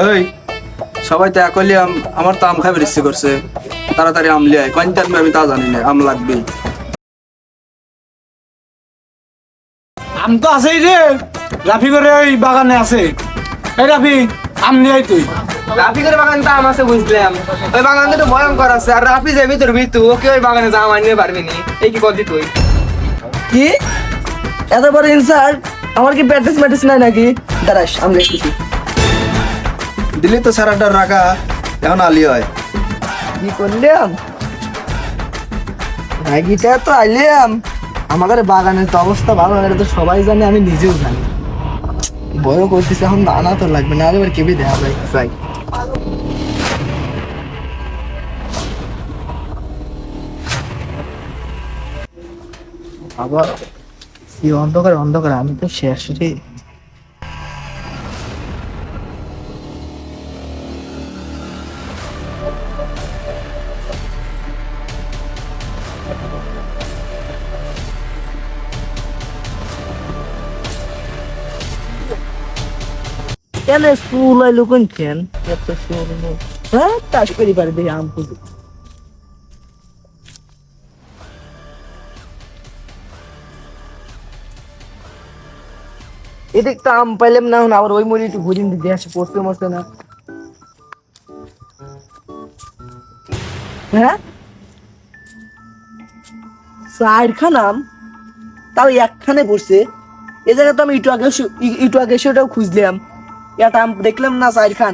এই সবাই তো একলি আমার তো আম খাবার ইচ্ছে করছে, তাড়াতাড়ি আম লিয়ে আয়। কয়টা আনবে আমি তা জানি না, আম লাগবেই। আম তো আছেই রে, রাফি করে ওই বাগানে আছে। এই রাফি, আম নিয়ে আয় তুই। রাফিকের বাগান তো আম আছে বুঝলাম, ওই বাগান তো ভয়ঙ্কর আছে। আর রাফি যাবি তোর ভিতু, ওকে ওই বাগানে যা আম আনিয়ে পারবি নি। এই কি করলি তুই? কি এত বড় ইনসাল্ট? আমার কি প্র্যাকটিস ম্যাটিস নাই নাকি? দাঁড়াস আমি দেখতেছি। দিলি তো সারাটা রাখা, এখন আলি হয়। কি করলাম ম্যাগিটা তো আইলাম। আমাদের বাগানের তো অবস্থা ভালো না, এটা তো সবাই জানে, আমি নিজেও জানি। বড় করতেছে এখন, দানা তো লাগবে না, এবার কেবি দেখা যায় চাই। আবার কি অন্ধকার অন্ধকার, আমি তো শেষ রে। কেন ফুল আইলো কোন কেন এত ফুল? হ্যাঁ চাষ করি পারি দেখি আম ফুল। এদিক তো আম পাইলাম না, এখন আবার ওই মরি একটু ঘুরিন দিয়ে আসে, পড়তে মরতে না। হ্যাঁ চারখান আম, তাও একখানে পড়ছে। এ জায়গায় তো আমি একটু আগে এসে ওটাও খুঁজলাম, এটা আম দেখলাম না চারখান।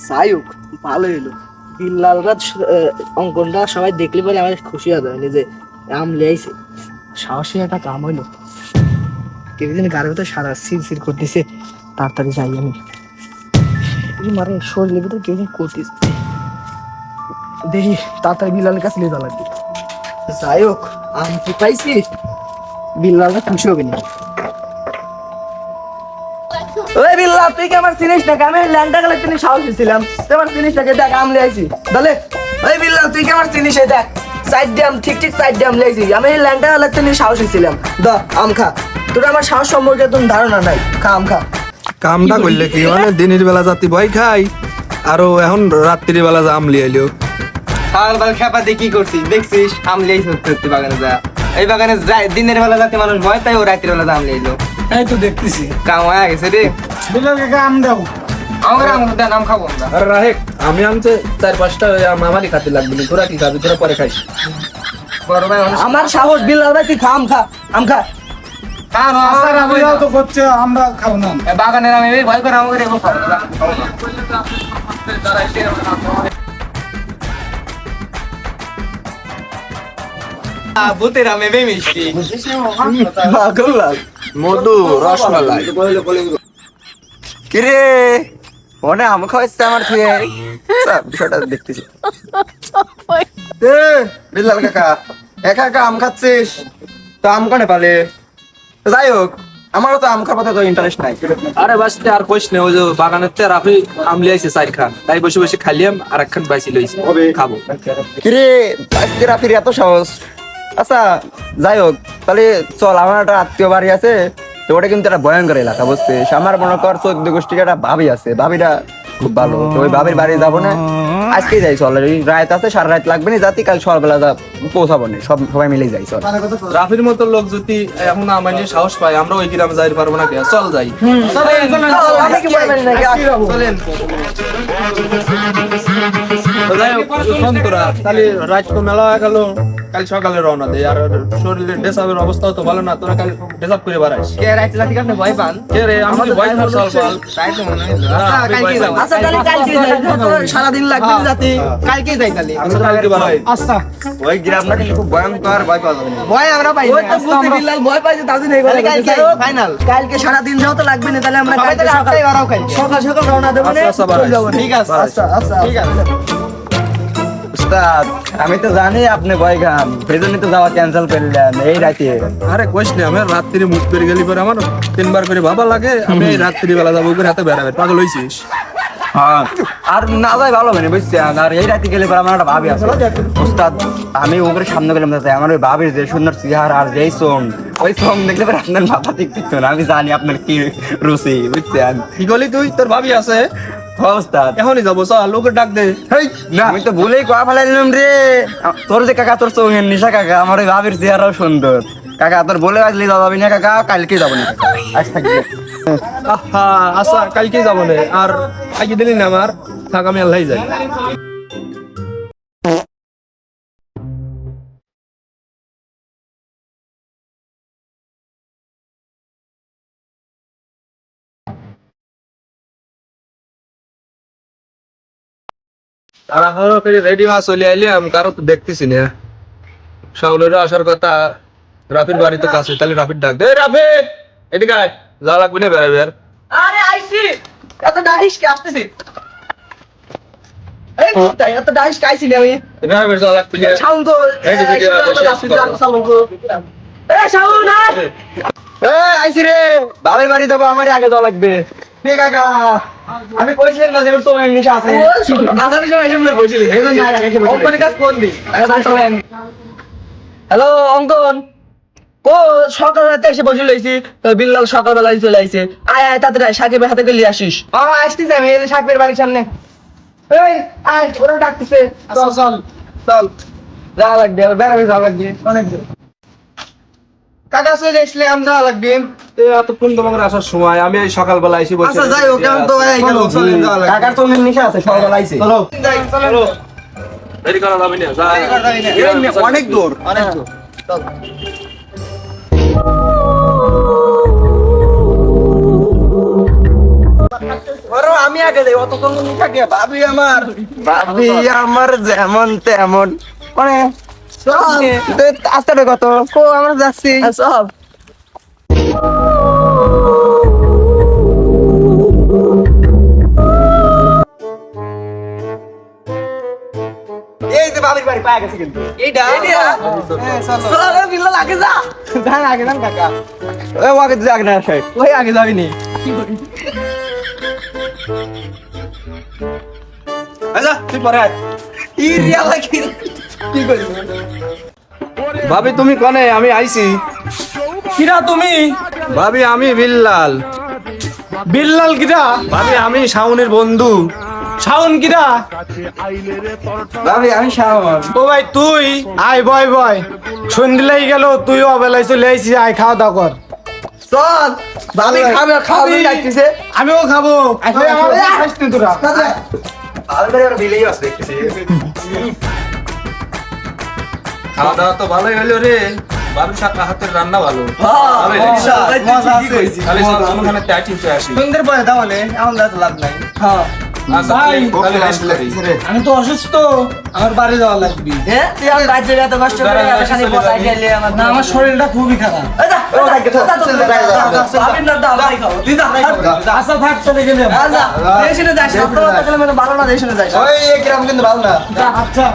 যাই হোক ভালো এলো, বিল্লাল রাজ অঙ্কনটা সবাই দেখলে পরে আমার খুশি হয়ে যাবে যে আম লিয়াইছে। সাহসী একটা কাম হইলো। কেউ দিন গাড়ির ভিতরে সারা সির করতেছে, তাড়াতাড়ি যাই আমি। মারে শরীরের ভিতরে কেউ দিন করতেছে, দেখি তাড়াতাড়ি বিল্লালের কাছে নিয়ে যাওয়া লাগবে। যাই হোক আম কি পাইছি, বিল্লালটা খুশি হবে না। ওই বিল্লাল, তুই কি আমার চিনিস নাকি? আমি ল্যান্ডটা গেলে তিনি সাহসী ছিলাম, তুই আমার চিনিস নাকি? দেখ আম লিয়াইছি দলে। ওই বিল্লাল, তুই কি আমার চিনিস? দেখ সাইড ড্যাম, ঠিক সাইড ড্যাম লিয়াইছি আমি। ল্যান্ডটা গেলে তিনি সাহসী ছিলাম। দ আম খা, তোর আমার সাহস সম্পর্কে তুমি ধারণা নাই। খা আম খা। কামটা করলে কি মানে, দিনের বেলা যাতি ভয় খাই, আরো এখন রাত্রির বেলা যা আম লিয়ে আইলো। সকালবেলা খেপা দিয়ে কি করছিস দেখছিস? আম লিয়ে সত্যি বাগানে যা। এই বাগানে দিনের বেলা যাতে মানুষ ভয় পায়, ও রাত্রির বেলা আম লিয়ে এলো। এই তো দেখতেছি কাম হয়ে গেছে রে। বিল্লাল কাকা আম দাও। আমার আম দেন, আম খাবো আমরা। আরে রাহেক, আমি আনছে 4-5টা আম, আমারই খাতে লাগবে না। তোরা কি খাবি? তোরা পরে খাইস। বড় ভাই অনেক আমার সাহস, বিল্লাল ভাই তুই খা আম খা, আম খা। আচ্ছা রাফিরাও তো করছে, আমরা খাবো না। বাগানের আমি ভয় করে আমাকে রেখো খাবো না। ভূতের আমে বে মিষ্টি। মধু রসমালাই। কিরে মনে আম খাওয়াইছে আমার থেকে, বিষয়টা দেখতেছি। বিল্লাল কাকা, একা একা আম খাচ্ছিস তো আম কানে পালে? যাই হোক, আমারও তো আম খাওয়ার তো ইন্টারেস্ট নাই। আরে বাসতে আর কইস না, ওই যে বাগানের তে রাফি আম লিয়াইছে 4 খান, তাই বসে বসে খাইলাম, আর একখান বাইসি লইছি খাবো। কিরে আজকে রাফির এত সাহস? আচ্ছা যাই হোক, তাহলে চল, আমার একটা আত্মীয় বাড়ি আছে, তো ওটা কিন্তু একটা ভয়ঙ্কর এলাকা বুঝছিস। আমার মনে কর 14 গোষ্ঠীর একটা ভাবি আছে, ভাবিটা খুব ভালো, তো ওই ভাবির বাড়ি যাবো না, আজকেই যাই চল। রাত আছে, সারা রাত লাগবে না যাতে, কাল সকালবেলা পৌঁছাবো না, সবাই মিলেই যাই চল। রাফির মতো লোক যদি এখন আমায় সাহস পায়, আমরা ওই গ্রামে যাই পারবো না। চল যাই। চলেন। তো যাই হোক, ফোন তোরা তাহলে রাত তো মেলা হয়ে গেল, কাল সকালে রওনা দেই। আর শরীরের ডেসাবের অবস্থাও তো ভালো না, তোরা কাল ডেসাব করে বাড়াইস। কে রাইতে লাঠি কাটলে ভয় পান? কে রে, আমি তো ভয় পাই সল সল। তাই তো মনে হয়। আচ্ছা কালকে যাবো। আচ্ছা তাহলে কালকে যাই, সারাদিন লাগবে যাতে। কালকে যাই তাহলে। আমরা কালকে বাড়াই। আচ্ছা ওই গ্রামটা কিন্তু খুব ভয়ঙ্কর, ভয় পাওয়া যাবে না। ভয় আমরা পাই ওই না। তো বুঝতে বিল্লাল ভয় পাইছে, তার জন্য এই কথা কালকে বলছে। ফাইনাল। কালকে সারাদিন যাও তো লাগবে না, তাহলে আমরা সবাই কালকে তাহলে আটটায় বাড়াও কালকে। সকাল সকাল রওনা দেবো না, আচ্ছা, চলে যাবো না। ঠিক আছে। আচ্ছা আচ্ছা ঠিক আছে। উস্তাদ আমি তো জানি আপনি ভয় খান, সেই জন্য তো যাওয়া ক্যান্সেল করলেন এই রাতে। আরে কইস না, আমি রাত্রি মুখ পেরে গেলি পরে আমার 3বার করে ভাবা লাগে, আমি এই রাত্রি বেলা যাবো করে হাতে বেড়াবে। পাগল হইছিস? হ্যাঁ আর না যাই ভালো মানে বুঝছেন। আর এই রাতে গেলে পরে আমার একটা ভাবি আছে উস্তাদ, আমি ওগুলো সামনে গেলাম যাতে আমার ওই ভাবির যে সুন্দর চেহারা আর যেই সং, ওই সং দেখলে পরে আপনার মাথা ঠিক থাকতো না। আমি জানি আপনার কি রুচি বুঝছেন। কি করলি তুই? তোর ভাবি আছে? ওস্তাদ এখনই যাবো চল লোকের ডাক দে হেই না আমি তো ভুলেই কোয়া ফেলাই দিলাম রে তোর যে কাকা তোর চোখের নিশা কাকা আমার ওই ভাবির চেহারাও সুন্দর কাকা তোর বলে আসলি যাবি না কাকা কালকে যাবো না আজ থাকবে আহা আচ্ছা কালকে যাবো না আর আগে দিলি না আমার থাক আমি আল্লাহ যাই তাড়াহুড়ো করে রেডি হওয়া চলে আইলাম কারো তো দেখতেছি না সকলের আসার কথা রাফির বাড়ি তো কাছে তাহলে রাফির ডাক দে রাফি এদিকে আয় যা লাগবে না বেড়াবে আর আরে আইছি এত ডাইস কে আসতেছি এই কোথায় এত ডাইস কাইছি আমি রাফির যা লাগবে না শাউন তো এই যে ভিডিও শাউন না আইসি রে বাবার বাড়ি যাবো আমার আগে যাওয়া লাগবে নে কাকা আমি কইছিলাম না যে তোর চোখের নিশা আছে আসার সময় এসে বসেছিলি এই জন্য আগে আগে বসে অঙ্কনের কাজ কোন দিন হ্যালো অঙ্কন ও সকালবেলাতে এসে বসে লইছি বিল্লাল সকালবেলায় চলে আইছে আয় আয় তাড়াতাড়ি আয়, সাকিবের হাতে গেলি আসিস আসতেছি আমি এই যে সাকিবের বাড়ির সামনে এই আয় ওরা ডাকতেছে চল চল চল যাওয়া লাগবে আবার বেড়াবে যাওয়া লাগবে অনেক দূর কাকা চলে আসলে আমি যাওয়া লাগবে এতক্ষণ তোমাকে আসার সময় আমি এই সকালবেলা এসে বসে আচ্ছা যাই হোক এখন তো এই গেল চলে যাওয়া লাগবে কাকার চোখের নিশা আছে সকাল আইছে চলো যাই চলো দেরি করা যাবে না যা অনেক দূর অনেক দূর বড় আমি আগে যাই অত সঙ্গ নিশা কে ভাবি আমার যেমন তেমন মানে আসতে হবে কত কো আমরা যাচ্ছি সব এই যে বাবির বাড়ি পায়া গেছে কিন্তু এইটা চলো বিল্লাল আগে যা যান আগে যান কাকা ওই আগে যাক না সাহেব ওই আগে যাবিনি আচ্ছা তুই পরে আয় ইরিয়া লাগি কি করিস ভাবি তুমি কনে আমি আইছি কিরা তুমি ভাবি আমি বিল্লাল বিল্লাল কিরা ভাবি আমি শাওনের বন্ধু শাওন কিরা ভাবি আমি শাওন ও ভাই তুই আয় বয় বয় সন্ধ্যে গেল তুইও অবেলায় চলে আইসি আয় খাওয়া দাওয়া কর চল ভাবি খাবে খাবে ডাকতেছে আমিও খাবো আচ্ছা, ওই আমার আচ্ছা। খাইস নি তোরা আলবারে আর বিলেই আছে দেখতেছি খাওয়া দাওয়া তো ভালোই হলো রে ভাবি শাকা হাতের রান্না ভালো ভাবি, মজা আছে তাহলে চল কোনখানে টাইটিং চলে আসি সুন্দর পরে তাহলে এমন তো লাভ নাই আচ্ছা ভাই, তাহলে রেস্ট করি আমি তো অসুস্থ আমার বাড়ি যাওয়া লাগবে হ্যাঁ তুই আমার রাজ্যে এত কষ্ট করে এখানে বসাই গেলে আমার না আমার শরীরটা খুবই খারাপ আমি না দাও ভাই খাও তুই যা আশা থাক চলে গেলে আচ্ছা দেশনে যাস সপ্তাহ থাকলে মানে ভালো না দেশনে যাস ওই এই গ্রাম কিন্তু ভালো না আচ্ছা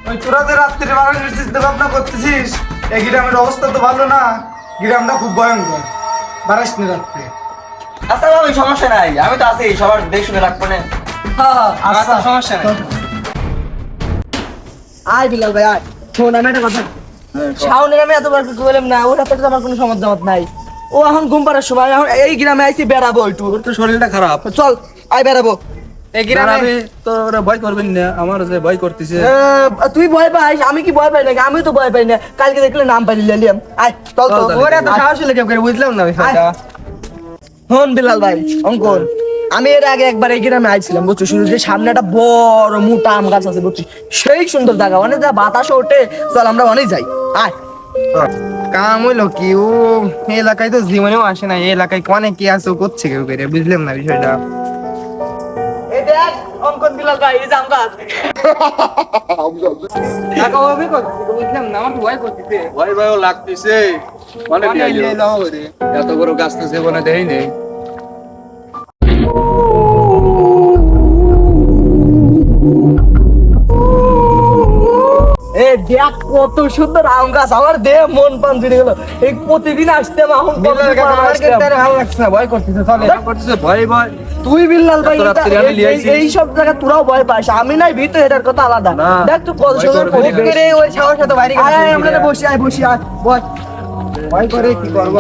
ওই তোরা যে রাত্রে বাড়ানোর চিন্তা ভাবনা করতেছিস এই গ্রামের অবস্থা তো ভালো না গ্রামটা খুব ভয়ঙ্কর বারাস নি রাত্রে আচ্ছা ভাবি সমস্যা নাই আমি তো আছি সবার দেখ শুনে রাখবো না হ্যাঁ আচ্ছা সমস্যা নাই আয় বিলাল ভাই আয় শোন আমি একটা কথা শাওনের আমি এতবার কি বললাম না ওর হাতে তো আমার কোনো সমস্যা নাই ও এখন ঘুম পাড়ার সময় এখন এই গ্রামে আইছি বেড়াবো একটু তোর শরীরটা খারাপ চল আয় বেড়াবো এই গ্রামে আমি তোর ভয় করবেন না আমার যে ভয় করতেছে তুই ভয় পাইস আমি কি ভয় পাই নাকি আমি তো ভয় পাই না কালকে দেখলে নাম পাইলি লিয়াম আয় চল তো চল, ওরে এত সাহস হলে কেউ করে বুঝলাম না বিষয়টা হন বিলাল ভাই অঙ্কন আমি এর আগে একবার এই গ্রামে আইছিলাম বুঝছো শুরু যে সামনে একটা বড় মোটা আম গাছ আছে বুঝছিস সেই সুন্দর জায়গা অনেক যা বাতাস ওঠে চল আমরা অনেক যাই আয় কাম হইলো কি ও এই এলাকায় তো জীবনেও আসে না এই এলাকায় অনেক কি আছে ও করছে কেউ করে বুঝলাম না বিষয়টা এই দেখ অঙ্কন বিলাল ভাই এই যে আম গাছ টাকা হবে করছে বুঝলাম না আমার ভয় করতেছে ভয় ভয়ও লাগতেছে অনেক এত বড় গাছ তো জীবনে দেই নেই এ দেখ কত সুন্দর আম গাছ আমার দেহ মন প্রাণ জুড়ে গেল এই প্রতিদিন আসতাম এখন আমার কিন্তু আর ভালো লাগছে না ভয় করতেছে চলে করতেছে ভয় ভয় তুই বিল্লাল ভাই এত রাত্রে আমি লিয়ে আইছি। এই সব জায়গা তোরাও ভয় পাস আমি নাই ভিতরে এটার কথা আলাদা না, দেখ তুই কত ভয় সুন্দর করবি না। পরিবেশ। করে ওই সাহস তো বাইরে আয় আয় আমরা বসি আয় বসি আয় বল ভয় করে কি করবো?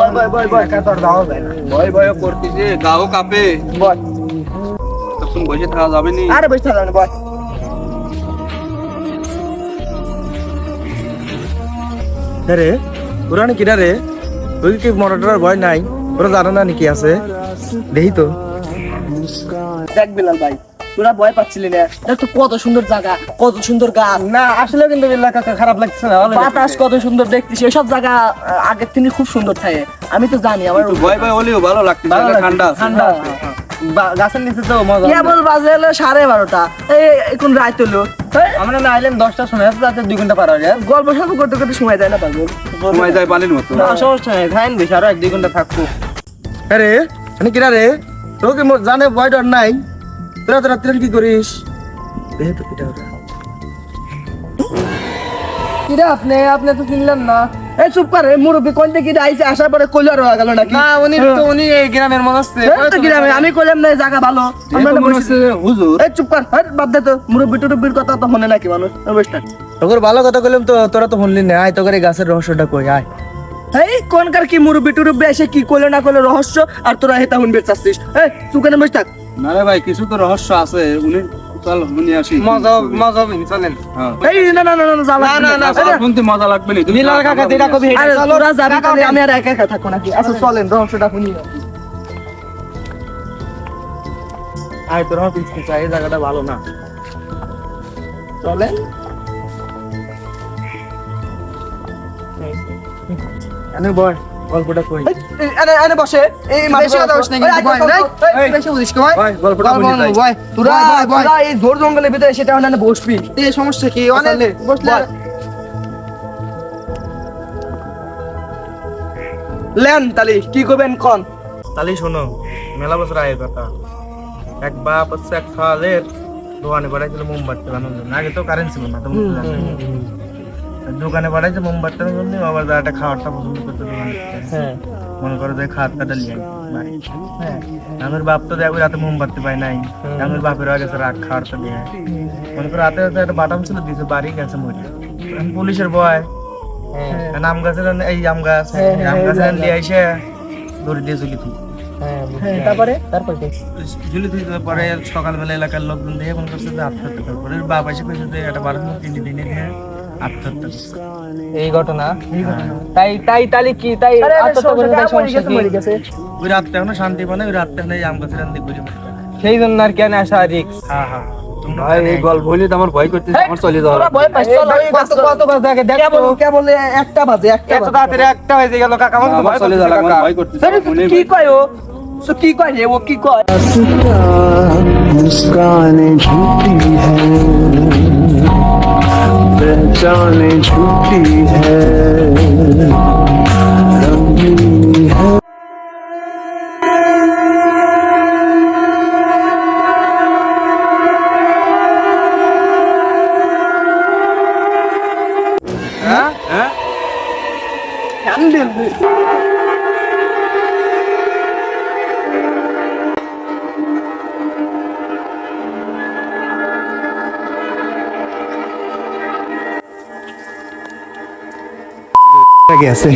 একা তো আর যাওয়া যায় না। ভয় ভয় করতেছে, গাও কাঁপে, বল তখন বসে থাকা যাবে নি। আরে বসে থাকলাম বল রে ওরা নাকি রে ওই কি মরাটার ভয় নাই, ওরা জানে না নাকি আছে, দেখি তো। দেখ বিলাল ভাই তোরা ভয় পাচ্ছিলি না, দেখ তো কত সুন্দর জায়গা, কত সুন্দর গাছ, না আসলে কিন্তু বিল্লাহ কাকা খারাপ লাগছে না, ভালো বাতাস কত সুন্দর দেখতেছি, এসব জায়গা আগের থেকে খুব সুন্দর থাকে। আমি তো জানি আমার ভয় ভয় হলেও ভালো লাগতেছে, ভালো লাগছে, ঠান্ডা আছে। ঠান্ডা আছে। গাছের নিচে তো মজা হবে। কেবল বাজে হলো 12:30, এই এখন রাত হলো, আমরা না আইলাম 10টার সময়, রাতে 2 ঘন্টা পার হয়ে যায়। গল্প সল্প করতে করতে সময় দেয় না পাগল। সময় যায় পানির মতো। না সমস্যা নেই, খাইন বেশি আরো 1-2 ঘন্টা থাকবো। আরে মানে কিরা রে, তোকে জানে ভয় ডর নাই, তোরা তো রাত্রে কি করিস? দেখি তো কিটা ওটা। কিরে আপনি তো চিনলেন না? এই চুপ করে, মুরব্বী কোন থেকে আইছে, আসার পরে কইলার হয়ে গেল নাকি? না উনি এই গ্রামের মনে হচ্ছে এই তো গ্রামে, আমি কইলাম না এই জায়গা ভালো, আমরা মনে বসে- হচ্ছে হুজুর। এই চুপ কর, এই বাদ দে তো, মুরব্বী টুরব্বির কথা তো মনে নাকি মানুষ, অনুষ্ঠান। তোর ভালো কথা কইলাম তো, তোরা তো শুনলি না, আয় তোকে এই গাছের রহস্যটা কই আয়। এই কোনকার কি মুরব্বী টুরব্বী এসে কি কইলো না কইলো রহস্য, আর তোরা হেতা শুনবে চাচ্ছিস? এই চুকানে বসে থাক। না রে ভাই, কিছু তো রহস্য আছে, উনি চল শুনি আসি। মজা হবে চলেন। হ্যাঁ। এই না না না না জ্বালা না, না, চল, শুনতে মজা লাগবে নি। তুমি বিল্লাহ কাকা যেটা কবি আরে চলো, তোরা যাবি কাকা তাহলে ওঠেন। আমি আর একা একা থাকবো নাকি? আচ্ছা চলেন রহস্যটা শুনি। আয় তোরা পিছকে চাই, এই জায়গাটা ভালো না। চলেন। এনে বয়, গল্পটা কই। আরে বসে এই বেশি কথা বলিস না কিন্তু, ভয় নাই? এই, বেশি বুঝিস কি, ভয়? বয়, গল্পটা ভয়, শুনি যাই। ভয়। তোরা ভয়, ভয়। তোরা এই ঝোড় জঙ্গলের ভিতরে সেটা ওখানে বসবি। এই সমস্যা কি? অনেক চলে, বসলে বল। লেন তালি কি করবেন কোন? তাহলে শোনো, মেলা বছর আগের কথা, এক বাপ হচ্ছে এক খালের দোকানে পাঠাইছিল মোমবাতি বানানোর জন্য। আগে তো কারেন্ট ছিল না, তো দোকানে পাঠাইছে মোমবাতি বানানোর জন্য, আবার একটা খাবারটা পছন্দ করতে দোকানে। হ্যাঁ মনে করো যে খাবারটা লিয়ে বাড়ি। হ্যাঁ, আমার বাপ তো দেখো রাতে মোমবাতি পাই নাই, আমার বাপের আগে রাত খাবারটা দিয়ে মনে করো রাতে রাতে একটা বাটাম ছিল দিছে, বাড়ি গেছে মরে। এখন পুলিশের ভয়, আম গাছের এই আম গাছ, আম গাছের দিয়ে এসে দড়ি দিয়ে ঝুলি তুই তারপরে ঝুলি তুই পরে সকালবেলা এলাকার লোকজন দেখে মনে করছে যে আত্মহত্যা করে। পরে বাপ এসে কইছে যে একটা 12 কিনে দিনে দিয়ে আত্মহত্যা করছে। এই ঘটনা তাই তাহলে কি তাই আত্মহত্যা করে তাই সমস্যা কি? ওই রাতটা এখনো শান্তি পায় না, ওই রাতটা এই আম গাছের দিকে ঘুরে বেড়ায়। সেই জন্য আর কেন আসা রিক্স। হ্যাঁ হ্যাঁ, তোমরা ভাই এই গল্প হইলে তো আমার ভয় করতেছে, আমার চলে যাওয়া লাগবে। ভয় পাইছ? চলো, এই কত কত বাজে আগে দেখ তো। কেবল কেবল একটা বাজে, একটা এত বাজে। তাড়াতাড়ি একটা হয়ে গেল কাকা, আমার তো আমার ভয় চলে করতেছে যাওয়া লাগবে, কাকা। আমার ভয় করতেছে। আরে মনে কি কয় ও? সো কি কয় রে ও, কি কয়? मुस्कानें झूठी है, पहचाने झूठी है, रंगीनी है। হ্যাঁ হ্যাঁ, গেছে